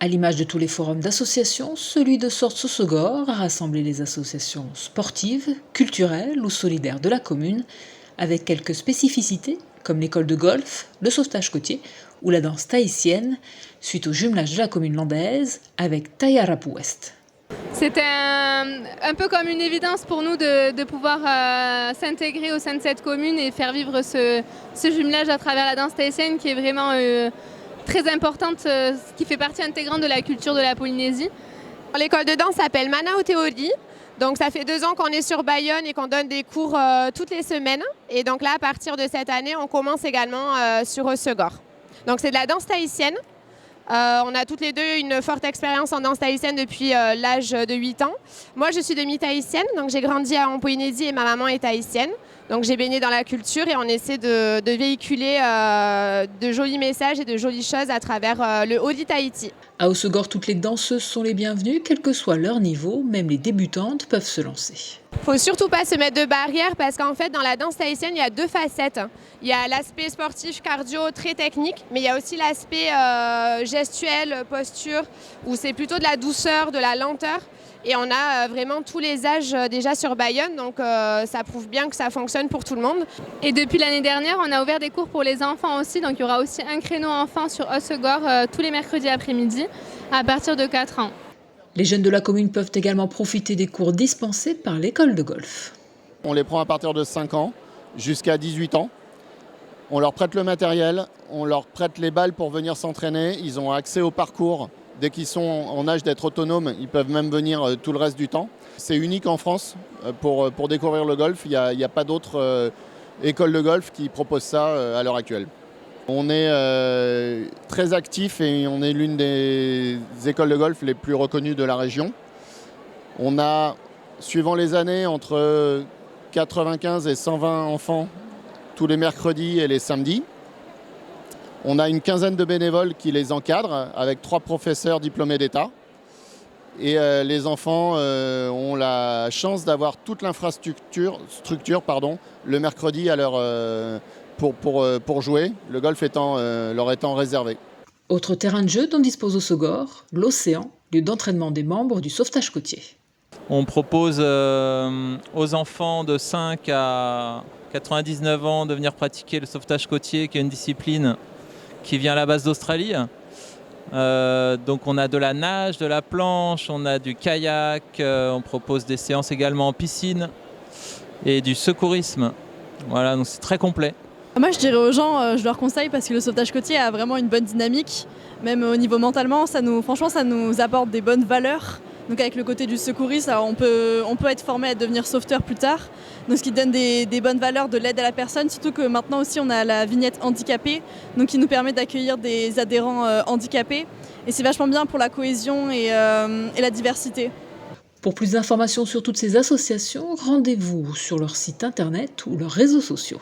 À l'image de tous les forums d'associations, celui de Sorts-Saussegor a rassemblé les associations sportives, culturelles ou solidaires de la commune, avec quelques spécificités comme l'école de golf, le sauvetage côtier ou la danse tahitienne, suite au jumelage de la commune landaise avec Tayarapu Ouest. C'était un peu comme une évidence pour nous de pouvoir s'intégrer au sein de cette commune et faire vivre ce jumelage à travers la danse tahitienne qui est vraiment très importante, qui fait partie intégrante de la culture de la Polynésie. L'école de danse s'appelle Mana Oteori. Donc ça fait 2 ans qu'on est sur Bayonne et qu'on donne des cours toutes les semaines. Et donc là, à partir de cette année, on commence également sur Saussegor. Donc c'est de la danse tahitienne. On a toutes les deux une forte expérience en danse tahitienne depuis l'âge de 8 ans. Moi, je suis demi-tahitienne, donc j'ai grandi en Polynésie et ma maman est tahitienne. Donc j'ai baigné dans la culture et on essaie de véhiculer de jolis messages et de jolies choses à travers le Odi Tahiti. À Saussegor, toutes les danseuses sont les bienvenues, quel que soit leur niveau, même les débutantes peuvent se lancer. Faut surtout pas se mettre de barrière parce qu'en fait dans la danse tahitienne il y a 2 facettes. Il y a l'aspect sportif, cardio, très technique, mais il y a aussi l'aspect gestuel, posture, où c'est plutôt de la douceur, de la lenteur. Et on a vraiment tous les âges déjà sur Bayonne, donc ça prouve bien que ça fonctionne pour tout le monde. Et depuis l'année dernière, on a ouvert des cours pour les enfants aussi, donc il y aura aussi un créneau enfant sur Saussegor tous les mercredis après-midi à partir de 4 ans. Les jeunes de la commune peuvent également profiter des cours dispensés par l'école de golf. On les prend à partir de 5 ans jusqu'à 18 ans. On leur prête le matériel, on leur prête les balles pour venir s'entraîner. Ils ont accès au parcours. Dès qu'ils sont en âge d'être autonomes, ils peuvent même venir tout le reste du temps. C'est unique en France pour découvrir le golf. Il n'y a pas d'autre école de golf qui propose ça à l'heure actuelle. On est très actif et on est l'une des écoles de golf les plus reconnues de la région. On a, suivant les années, entre 95 et 120 enfants tous les mercredis et les samedis. On a une quinzaine de bénévoles qui les encadrent avec 3 professeurs diplômés d'État. Et les enfants ont la chance d'avoir toute l'infrastructure le mercredi à pour jouer, le golf leur étant réservé. Autre terrain de jeu dont dispose Saussegor, l'Océan, lieu d'entraînement des membres du sauvetage côtier. On propose aux enfants de 5 à 99 ans de venir pratiquer le sauvetage côtier, qui est une discipline qui vient à la base d'Australie. Donc on a de la nage, de la planche, on a du kayak, on propose des séances également en piscine et du secourisme. Voilà, donc c'est très complet. Moi je dirais aux gens, je leur conseille parce que le sauvetage côtier a vraiment une bonne dynamique, même au niveau mentalement, franchement ça nous apporte des bonnes valeurs. Donc avec le côté du secourisme, on peut être formé à devenir sauveteur plus tard, donc ce qui donne des bonnes valeurs de l'aide à la personne, surtout que maintenant aussi on a la vignette handicapée, donc qui nous permet d'accueillir des adhérents handicapés, et c'est vachement bien pour la cohésion et la diversité. Pour plus d'informations sur toutes ces associations, rendez-vous sur leur site internet ou leurs réseaux sociaux.